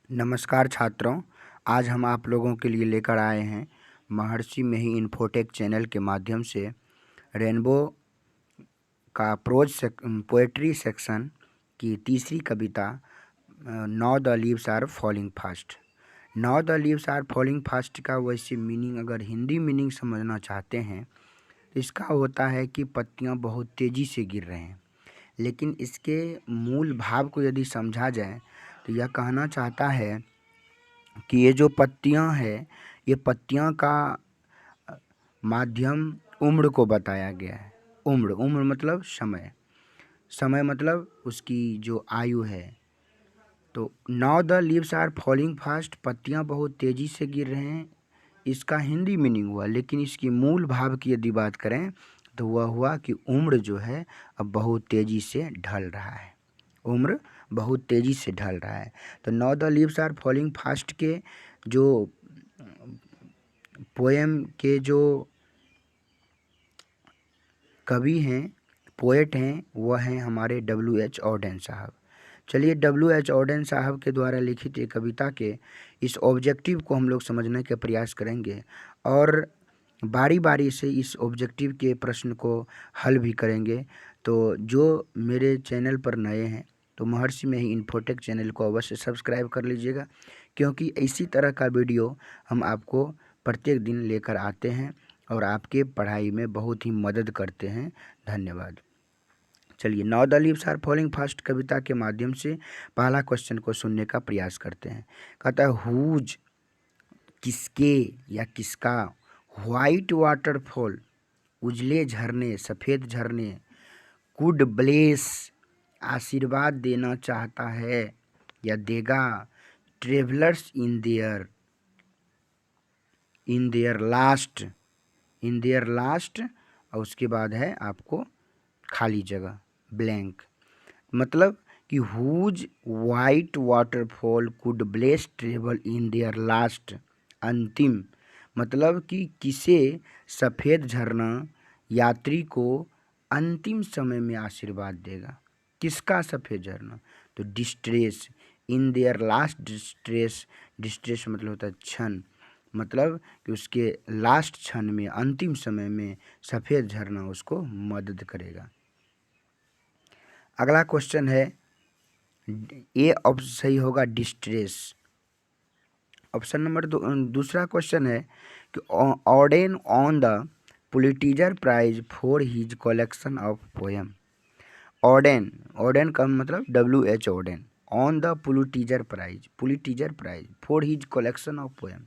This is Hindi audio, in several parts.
नमस्कार छात्रों, आज हम आप लोगों के लिए लेकर आए हैं महर्षि में ही इन्फोटेक चैनल के माध्यम से रेनबो का पोएट्री सेक्शन की तीसरी कविता now the leaves are falling fast. Now the leaves are falling fast का वैसे मीनिंग अगर हिंदी मीनिंग समझना चाहते हैं तो इसका होता है कि पत्तियां बहुत तेज़ी से गिर रहे हैं। लेकिन इसके मूल भाव को यदि समझा जाए तो यह कहना चाहता है कि ये जो पत्तियां हैं, ये पत्तियां का माध्यम उम्र को बताया गया है। उम्र मतलब समय, समय मतलब उसकी जो आयु है। तो now the leaves are falling fast, पत्तियां बहुत तेज़ी से गिर रहे हैं, इसका हिंदी मीनिंग हुआ। लेकिन इसकी मूल भाव की यदि बात करें तो वह हुआ कि उम्र जो है अब बहुत तेज़ी से ढल रहा है। उम्र बहुत तेज़ी से ढल रहा है। तो now the leaves are falling fast के जो पोएम के जो कवि हैं, पोएट हैं, वह हैं हमारे W.H. ऑडेन साहब। चलिए W.H. ऑडेन साहब के द्वारा लिखित एक कविता के इस ऑब्जेक्टिव को हम लोग समझने के प्रयास करेंगे और बारी बारी से इस ऑब्जेक्टिव के प्रश्न को हल भी करेंगे। तो जो मेरे चैनल पर नए हैं तो महर्षि में ही इन्फोटेक चैनल को अवश्य सब्सक्राइब कर लीजिएगा, क्योंकि इसी तरह का वीडियो हम आपको प्रत्येक दिन लेकर आते हैं और आपके पढ़ाई में बहुत ही मदद करते हैं। धन्यवाद। चलिए, now the leaves are falling fast कविता के माध्यम से पहला क्वेश्चन को सुनने का प्रयास करते हैं। कहता है हुज, किसके या किसका, वाइट वाटरफॉल, उजले झरने, सफ़ेद झरने, कुड ब्लेस, आशीर्वाद देना चाहता है या देगा, ट्रेवलर्स इन देयर लास्ट और उसके बाद है आपको खाली जगह, ब्लैंक। मतलब कि whose white waterfall could bless travel in their last, अंतिम। मतलब कि किसे सफ़ेद झरना यात्री को अंतिम समय में आशीर्वाद देगा। किसका सफ़ेद झरना? तो distress, in their last distress, distress मतलब होता है क्षण, मतलब कि उसके लास्ट क्षण में, अंतिम समय में सफ़ेद झरना उसको मदद करेगा। अगला क्वेश्चन है, ये ऑप्शन सही होगा डिस्ट्रेस। ऑप्शन नंबर दूसरा क्वेश्चन है कि Auden on the Pulitzer prize for his collection of poem. Auden का मतलब W.H. Auden, on the Pulitzer prize for his collection of poem.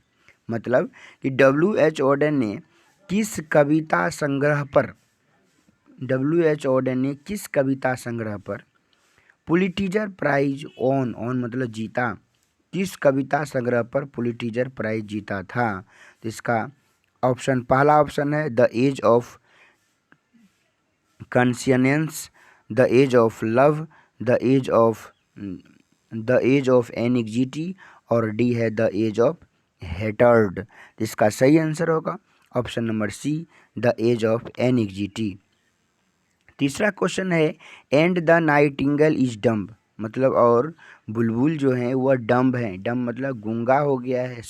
मतलब कि W.H. ऑडेन ने किस कविता संग्रह पर पुलिट्जर प्राइज ऑन मतलब जीता, किस कविता संग्रह पर पुलिट्जर प्राइज जीता था? तो इसका ऑप्शन, पहला ऑप्शन है the age of conscious, the age of love, the age of anxiety और डी है द एज ऑफ हेटर्ड। इसका सही आंसर होगा option number C, the age of anxiety. तीसरा क्वेश्चन है and the nightingale is dumb, मतलब और बुलबुल जो है वह डम्ब है। डम्ब मतलब गूंगा हो गया है।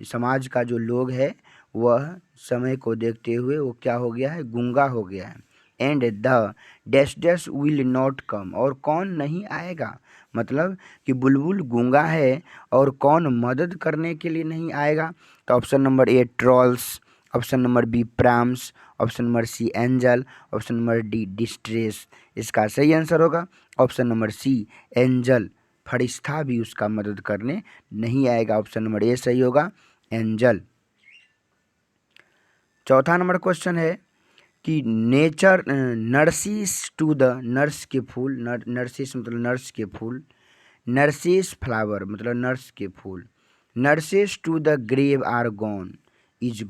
समाज का जो लोग है वह समय को देखते हुए वो क्या हो गया है? गूंगा हो गया है। And the dash dash will not come, और कौन नहीं आएगा? मतलब कि बुलबुल गूंगा है और कौन मदद करने के लिए नहीं आएगा? तो option number A trolls, option number B prams, option number C angel, option number D distress. इसका सही आंसर होगा ऑप्शन नंबर सी एंजल। फरिश्ता भी उसका मदद करने नहीं आएगा। ऑप्शन नंबर ए सही होगा, एंजल। चौथा नंबर क्वेश्चन है कि nature nurses to the, nurse के फूल, नर्सिस मतलब नर्स के फूल, नर्सिस फ्लावर मतलब नर्स के फूल, nurses to the grave are gone is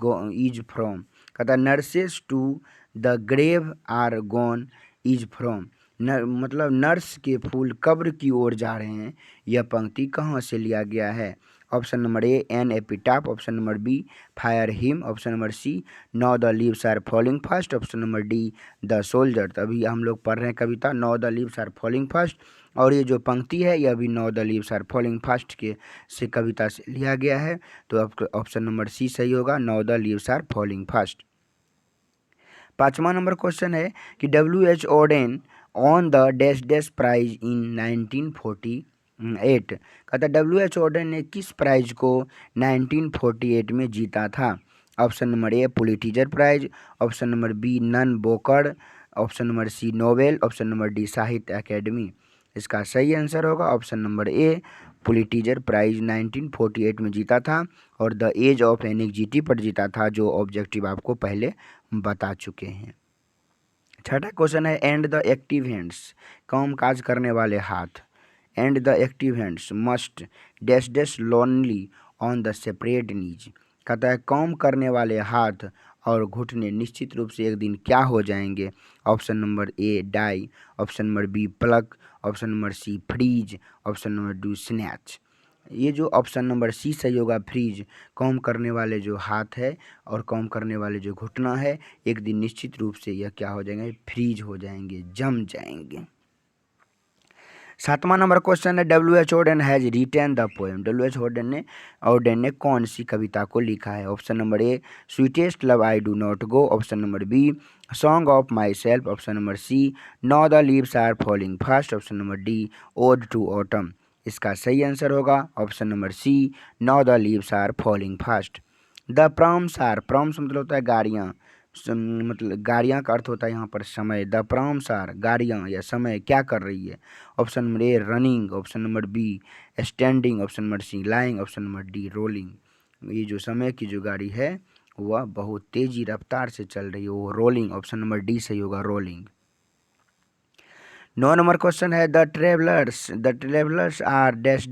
from. कहता nurses to the grave are gone is from, मतलब नर्स के फूल कब्र की ओर जा रहे हैं, यह पंक्ति कहाँ से लिया गया है? Option number A an epitaph, option number B fire him, option number C now the leaves are falling fast, option number D the soldier. तो अभी हम लोग पढ़ रहे हैं कविता now the leaves are falling fast, और ये जो पंक्ति है यह भी now the leaves are falling fast के से कविता से लिया गया है। तो ऑप्शन नंबर सी सही होगा, now the leaves are falling fast. 5वां नंबर क्वेश्चन है कि W.H. Auden on the dash dash prize in 1948। कहता W.H. Auden ने किस प्राइज को 1948 में जीता था? Option number A Pulitzer prize, option number B nun Booker, option number C Nobel, option number D Sahitya academy. इसका सही आंसर होगा option number A Pulitzer prize 1948 में जीता था, और द एज ऑफ एनेक्जिटी पर जीता था, जो ऑब्जेक्टिव आपको पहले बता चुके हैं। 6ठा क्वेश्चन है एंड द एक्टिव हैंड्स, काम काज करने वाले हाथ। And the active hands must dash dash lonely on the separate knees. कहता है काम करने वाले हाथ और घुटने निश्चित रूप से एक दिन क्या हो जाएंगे? Option number A die, option number B plug, option number C freeze, option number D snatch. ये जो ऑप्शन नंबर सी सही होगा फ्रीज, काम करने वाले जो हाथ है और काम करने वाले जो घुटना है एक दिन निश्चित रूप से यह क्या हो जाएंगे? फ्रीज हो जाएंगे, जम जाएंगे। 7वां नंबर क्वेश्चन है W.H. Auden has written the poem. W.H. Auden ने कौन सी कविता को लिखा है? Option number A sweetest love I do not go, option number B song of myself, option number C now the leaves are falling fast, option number D ode to autumn. इसका सही आंसर होगा option number C now the leaves are falling fast. The prams are, prams मतलब होता है गाड़ियाँ, मतलब गाड़ियाँ का अर्थ होता है यहाँ पर समय। द प्रॉम्स आर गाड़ियाँ या समय क्या कर रही है? Option number A running, option number B standing, option number C lying, option number D rolling. ये जो समय की जो गाड़ी है वह बहुत तेजी रफ्तार से चल रही है, वो रोलिंग, ऑप्शन नंबर डी सही होगा रोलिंग। 9 नंबर क्वेश्चन है the travellers are dash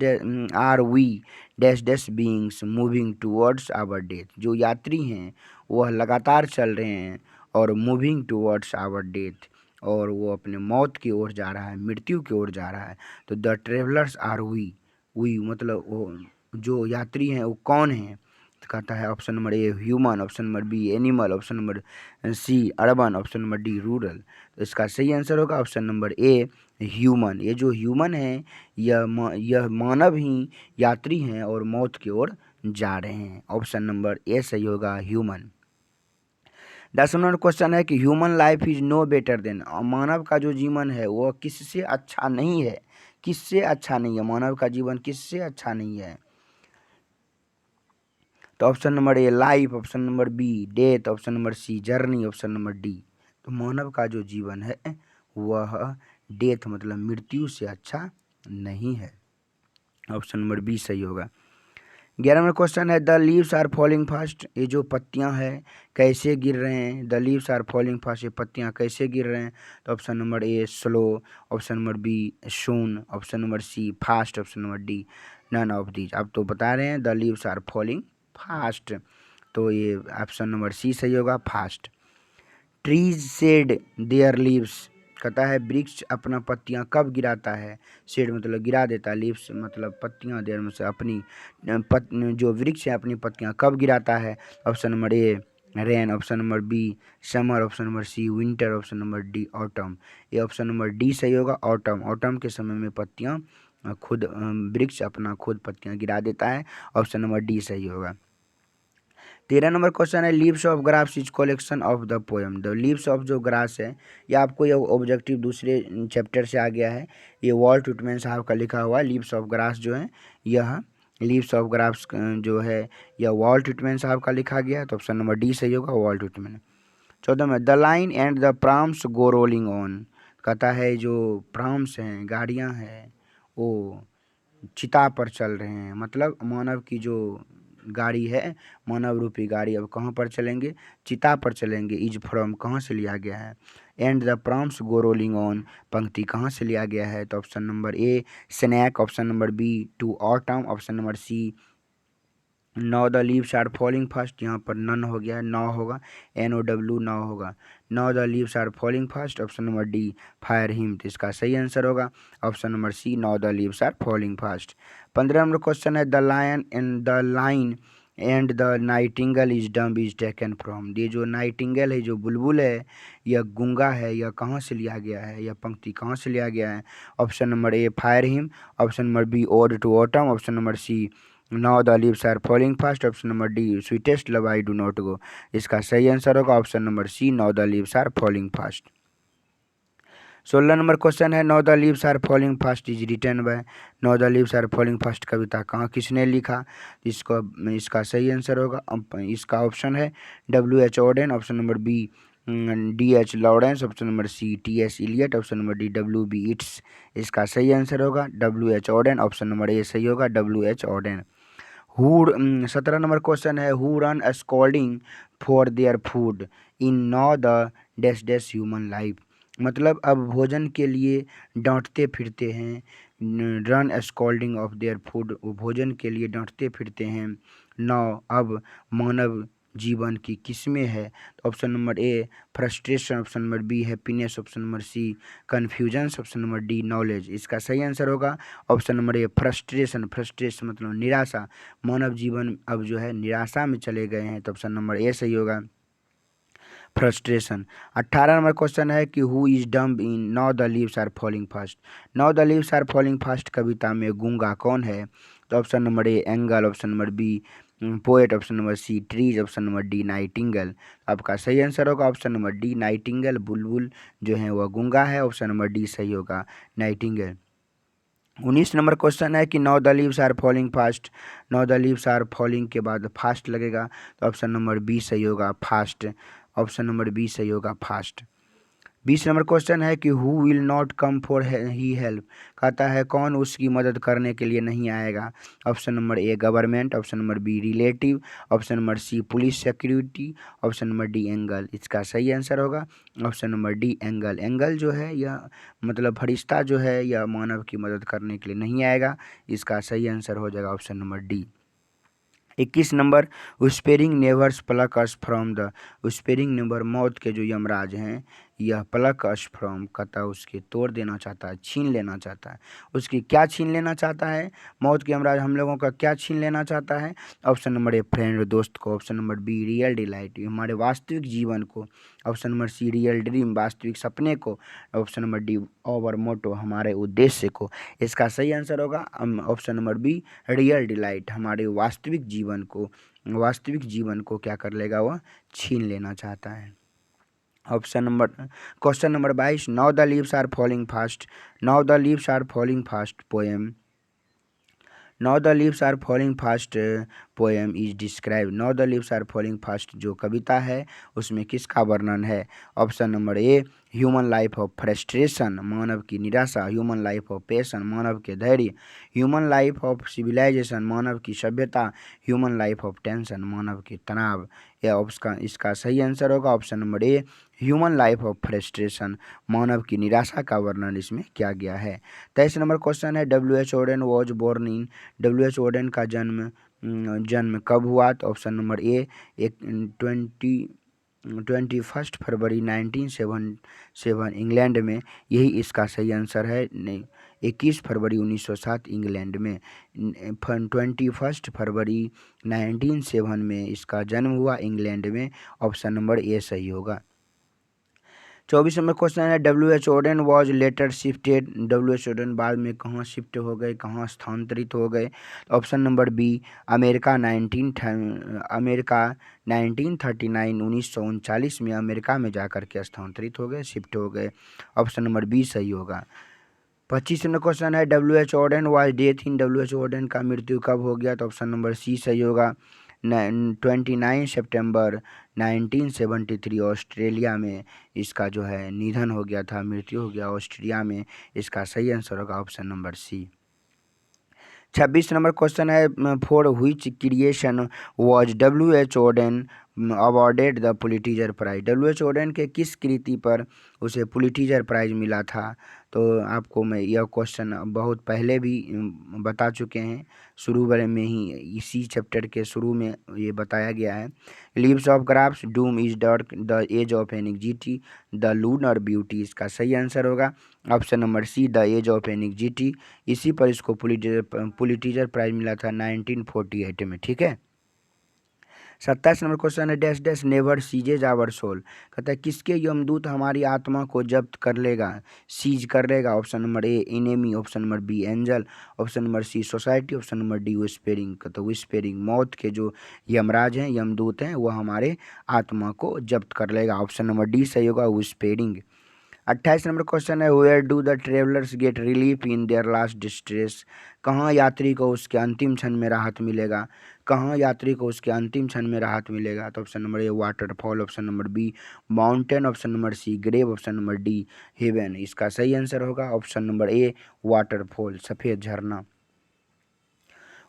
are we dash dash beings moving towards our death. जो यात्री हैं वह लगातार चल रहे हैं और मूविंग टूवर्ड्स आवर डेथ, और वो अपने मौत की ओर जा रहा है, मृत्यु की ओर जा रहा है। तो द ट्रेवलर्स आर वी मतलब वो जो यात्री हैं वो कौन हैं? तो कहता है option number A human, option number B animal, option number C urban, option number D rural. तो इसका सही आंसर होगा ऑप्शन नंबर ए ह्यूमन। ये जो ह्यूमन है यह मानव ही यात्री हैं और मौत की ओर जा रहे हैं। ऑप्शन नंबर ए सही होगा ह्यूमन। 10वां नंबर क्वेश्चन है कि human life is no better than. मानव का जो जीवन है वह किससे अच्छा नहीं है? किससे अच्छा नहीं है? मानव का जीवन किससे अच्छा नहीं है? तो option number A life, option number B death, option number C journey, option number D. तो मानव का जो जीवन है वह डेथ मतलब मृत्यु से अच्छा नहीं है। ऑप्शन नंबर बी सही होगा। 11वां नंबर क्वेश्चन है the leaves are falling fast. ये जो पत्तियां हैं कैसे गिर रहे हैं? The leaves are falling fast, ये पत्तियां कैसे गिर रहे हैं? तो option number A slow, option number B soon, option number C fast, option number D none of these. अब तो बता रहे हैं the leaves are falling fast, तो ये ऑप्शन नंबर सी सही होगा fast. Trees shade there leaves. कहता है वृक्ष अपना पत्तियां कब गिराता है? शेड मतलब गिरा देता है, लीव्स मतलब पत्तियां, देयर में से अपनी जो वृक्ष है अपनी पत्तियां कब गिराता है? Option number A rain, option number B summer, option number C winter, option number D autumn. ये ऑप्शन नंबर डी सही होगा ऑटम। ऑटम के समय में पत्तियां खुद वृक्ष अपना खुद पत्तियां गिरा देता है। ऑप्शन नंबर डी सही होगा। 13 नंबर क्वेश्चन है leaves of grass is collection of the poem. The leaves of जो ग्रास है यह आपको यह ऑब्जेक्टिव दूसरे चैप्टर से आ गया है। ये वॉल्ट विटमैन साहब का लिखा हुआ लीव्स ऑफ ग्रास जो है, यह लीव्स ऑफ ग्रास जो है यह वॉल्ट विटमैन साहब का लिखा गया है। तो ऑप्शन नंबर डी सही होगा वॉल्ट विटमैन। 14 में the line and the prams go rolling on. कहता है जो प्राम्स हैं गाड़ियाँ हैं वो चिता पर चल रहे हैं, मतलब मानव की जो गाड़ी है, मानव रूपी गाड़ी अब कहाँ पर चलेंगे? चिता पर चलेंगे। इज फ्रॉम कहाँ से लिया गया है? And the proms go rolling on पंक्ति कहाँ से लिया गया है? तो option number A snack, option number B to autumn, option number C now the leaves are falling fast, यहाँ पर नन हो गया, नाउ होगा, NOW नाउ होगा। Now the leaves are falling fast, option number D fire him, तो इसका सही आंसर होगा option number C, now the leaves are falling fast. 15 number question है, the line and the Nightingale is dumb is taken from. ये जो नाइटिंगल है, जो बुलबुल है, यह गूंगा है, यह कहाँ से लिया गया है, यह पंक्ति कहाँ से लिया गया है? Option number A fire him, option number B ode to autumn, option number C now the leaves are falling fast, option number D sweetest love I do not go. इसका सही आंसर होगा option number C, now the leaves are falling fast. 16 number question है, now the leaves are falling fast is written by. Now the leaves are falling fast कविता कहाँ किसने लिखा? इसका सही आंसर होगा, इसका ऑप्शन है WH Auden, option number B DH Lawrence, option number C TS Eliot, option number D WB Yeats. इसका सही आंसर होगा WH Auden, option number A सही होगा WH ऑडेन। 17 नंबर क्वेश्चन है, who run scolding for their food in now the dash dash human life. मतलब अब भोजन के लिए डांटते फिरते हैं, run scolding of their food, भोजन के लिए डांटते फिरते हैं, नाउ अब मानव जीवन की किस्में है? तो option number A frustration, option number B happiness, option number C confusion, option number D knowledge. इसका सही आंसर होगा option number A frustration. Frustration मतलब निराशा, मानव जीवन अब जो है निराशा में चले गए हैं, तो ऑप्शन नंबर ए सही होगा फ्रस्ट्रेशन। 18 नंबर क्वेश्चन है कि who is dumb in now the leaves are falling fast. Now the leaves are falling fast कविता में गूंगा कौन है? तो option number A angel, option number B poet, option number C trees, option number D nightingale. आपका सही आंसर होगा ऑप्शन नंबर डी नाइटिंगल, बुलबुल जो है वह गूंगा है, ऑप्शन नंबर डी सही होगा नाइटिंगल। 19 नंबर क्वेश्चन है कि now the leaves are falling fast, now the leaves are falling के बाद फास्ट लगेगा, तो ऑप्शन नंबर बी सही होगा फास्ट, ऑप्शन नंबर बी सही होगा फास्ट। 20 नंबर क्वेश्चन है कि who will not come for he help, कहता है कौन उसकी मदद करने के लिए नहीं आएगा? Option number A government, option number B relative, option number C police security, option number D angle. इसका सही आंसर होगा option number D angle. Angle जो है यह मतलब फरिश्ता जो है यह मानव की मदद करने के लिए नहीं आएगा, इसका सही आंसर हो जाएगा option number D. 21 number, whispering neighbours pluck us from the. Whispering neighbour मौत के जो यमराज हैं, यह प्लक अस फ्रॉम कहता है उसके तोड़ देना चाहता है, छीन लेना चाहता है। उसकी क्या छीन लेना चाहता है? मौत के यमराज हम लोगों का क्या छीन लेना चाहता है? ऑप्शन नंबर ए फ्रेंड दोस्त को, option number B real delight हमारे वास्तविक जीवन को, option number C real dream वास्तविक सपने को, option number D over motto हमारे उद्देश्य को। इसका सही आंसर होगा option number B real delight हमारे वास्तविक जीवन को क्या कर लेगा? वह छीन लेना चाहता है। Question number 22, now the leaves are falling fast, now the leaves are falling fast poem, now the leaves are falling fast poem is describe. Now the leaves are falling fast जो कविता है उसमें किसका वर्णन है? Option number A human life of frustration मानव की निराशा, ह्यूमन लाइफ ऑफ पेशन मानव के धैर्य, ह्यूमन लाइफ ऑफ सिविलाइजेशन मानव की सभ्यता, ह्यूमन लाइफ ऑफ टेंशन मानव के तनाव। इसका सही आंसर होगा option number A human life of frustration, मानव की निराशा का वर्णन इसमें किया गया है। 23 नंबर क्वेश्चन है, WH Auden was born in. WH Auden का जन्म कब हुआ? तो ऑप्शन नंबर ए 21 फरवरी 1977 इंग्लैंड में, यही इसका सही आंसर है। 21 फरवरी 1907 इंग्लैंड में, 21 फरवरी 1907 में इसका जन्म हुआ इंग्लैंड में, ऑप्शन नंबर ए सही होगा। 24 नंबर क्वेश्चन है, WH Auden was later shifted. WH Odean बाद में कहाँ शिफ्ट हो गए, कहाँ स्थानांतरित हो गए? ऑप्शन नंबर बी अमेरिका 1939 1939 में अमेरिका में जाकर के स्थानांतरित हो गए, शिफ्ट हो गए, ऑप्शन नंबर बी सही होगा। 25 नंबर क्वेश्चन है, WH Auden was death in. WH Auden का मृत्यु कब हो गया? तो ऑप्शन नंबर सी सही होगा 29 सितंबर 1973 ऑस्ट्रेलिया में इसका जो है निधन हो गया था, मृत्यु हो गया ऑस्ट्रेलिया में। इसका सही आंसर होगा option number C. 26 number question है, for which creation was WH Auden awarded the Pulitzer prize, W H. Auden के किस कृति पर उसे पुलिट्जर प्राइज मिला था? तो आपको मैं यह क्वेश्चन बहुत पहले भी बता चुके हैं, शुरू में ही इसी चैप्टर के शुरू में ये बताया गया है। Leaves of grass, doom is dark, the age of anxiety, the lunar beauty. इसका सही आंसर होगा option number C, the age of anxiety. इसी पर इसको पुलिट्जर प्राइज मिला था 1948 में। ठीक है। 27 नंबर क्वेश्चन है, dash dash never ceases our soul. कहता है किसके यमदूत हमारी आत्मा को जब्त कर लेगा, सीज कर लेगा? Option number A enemy, option number B angel, option number C society, option number D whispering. कहता है विस्पेरिंग, मौत के जो यमराज हैं, यमदूत हैं, वो हमारे आत्मा को जब्त कर लेगा। ऑप्शन नंबर डी सही होगा, विस्पेरिंग। 28 नंबर क्वेश्चन है, where do the travellers get relief in their last distress. कहाँ यात्री को उसके अंतिम क्षण में राहत मिलेगा? कहाँ यात्री को उसके अंतिम क्षण में राहत मिलेगा? तो option number A waterfall, option number B mountain, option number C grave, option number D heaven. इसका सही आंसर होगा ऑप्शन नंबर ए वाटरफॉल, सफ़ेद झरना।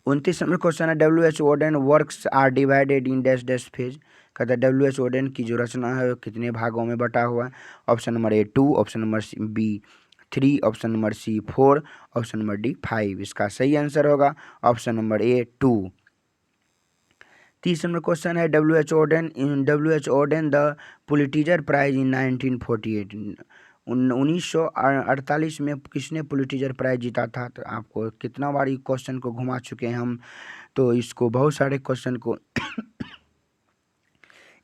29 नंबर क्वेश्चन है, W H. Auden works are divided in dash dash phase. कहता है डब्ल्यू.एच. ओडेन की जो रचना है वो कितने भागों में बटा हुआ है? Option number A 2, option number B 3, option number C 4, option number D 5। इसका सही आंसर होगा option number A 2। 30 number question है, W H. Auden the Pulitzer prize in 1948। 1948 में किसने पुलिट्जर प्राइज जीता था? तो आपको कितना बार क्वेश्चन को घुमा चुके हैं हम, तो इसको बहुत सारे क्वेश्चन को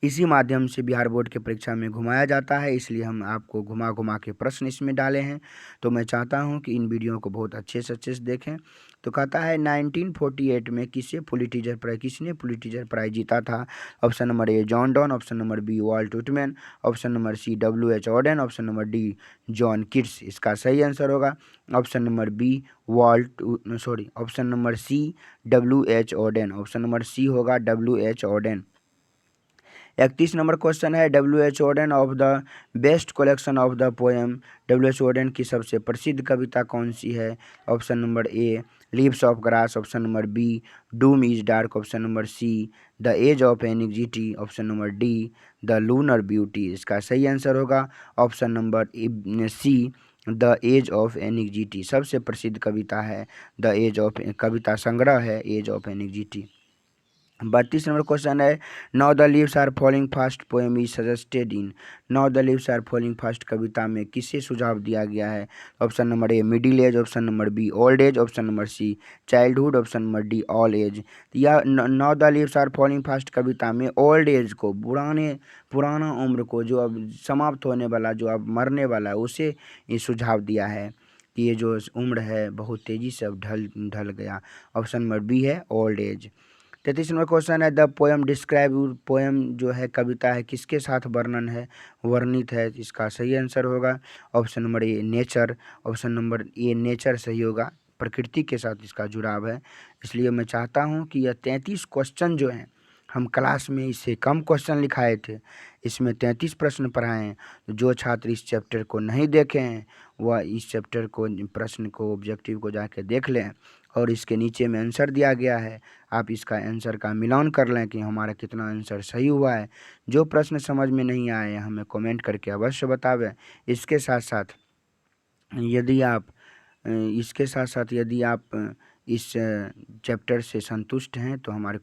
इसी माध्यम से बिहार बोर्ड के परीक्षा में घुमाया जाता है, इसलिए हम आपको घुमा घुमा के प्रश्न इसमें डाले हैं। तो मैं चाहता हूं कि इन वीडियो को बहुत अच्छे से देखें। तो कहता है 1948 में किसने पुलिट्जर प्राइज जीता था? Option number A John Donne, option number B Walt Whitman, option number C W H. Auden, option number D John Keats. इसका सही आंसर होगा option number B option number C W H. Auden, option number C होगा डब्ल्यू.एच. ओडेन। 31 नंबर क्वेश्चन है, W H. Auden of the best collection of the poem. W H. Auden की सबसे प्रसिद्ध कविता कौन सी है? Option number A leaves of grass, option number B doom is dark, option number C the age of anxiety, option number D the lunar beauty. इसका सही आंसर होगा option number C the age of anxiety. सबसे प्रसिद्ध कविता है द एज ऑफ, कविता संग्रह है age of anxiety. 32 number question है, now the leaves are falling fast poem is suggested in. Now the leaves are falling fast कविता में किसे सुझाव दिया गया है? Option number A middle age, option number B old age, option number C childhood, option number D all age. या now the leaves are falling fast कविता में ओल्ड एज को, पुराना उम्र को, जो अब समाप्त होने वाला, जो अब मरने वाला है, उसे ये सुझाव दिया है कि ये जो उम्र है बहुत तेज़ी से अब ढल गया। ऑप्शन नंबर बी है ओल्ड एज। 33 नंबर क्वेश्चन है, द पोएम डिस्क्राइब। पोएम जो है, कविता है, किसके साथ वर्णित है? इसका सही आंसर होगा ऑप्शन नंबर ए नेचर, ऑप्शन नंबर ए नेचर सही होगा, प्रकृति के साथ इसका जुड़ाव है। इसलिए मैं चाहता हूं कि यह 33 क्वेश्चन जो हैं, हम क्लास में इससे कम क्वेश्चन लिखाए थे, इसमें 33 प्रश्न पढ़ाए हैं। तो जो छात्र इस चैप्टर को नहीं देखे हैं वह इस चैप्टर को, प्रश्न को, ऑब्जेक्टिव को जाके देख लें, और इसके नीचे में आंसर दिया गया है, आप इसका आंसर का मिलान कर लें कि हमारा कितना आंसर सही हुआ है। जो प्रश्न समझ में नहीं आए हमें कमेंट करके अवश्य बतावें। इसके साथ साथ यदि आप इस चैप्टर से संतुष्ट हैं तो हमारे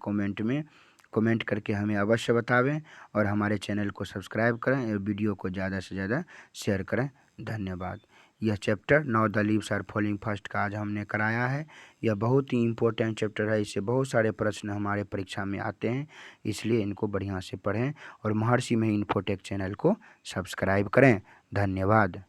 कमेंट करके हमें अवश्य बतावें, और हमारे चैनल को सब्सक्राइब करें और वीडियो को ज़्यादा से ज़्यादा शेयर करें। धन्यवाद। यह chapter now the leaves are falling fast का आज हमने कराया है। यह बहुत ही इम्पोर्टेंट चैप्टर है, इससे बहुत सारे प्रश्न हमारे परीक्षा में आते हैं, इसलिए इनको बढ़िया से पढ़ें और महर्षि में इन्फोटेक चैनल को सब्सक्राइब करें। धन्यवाद।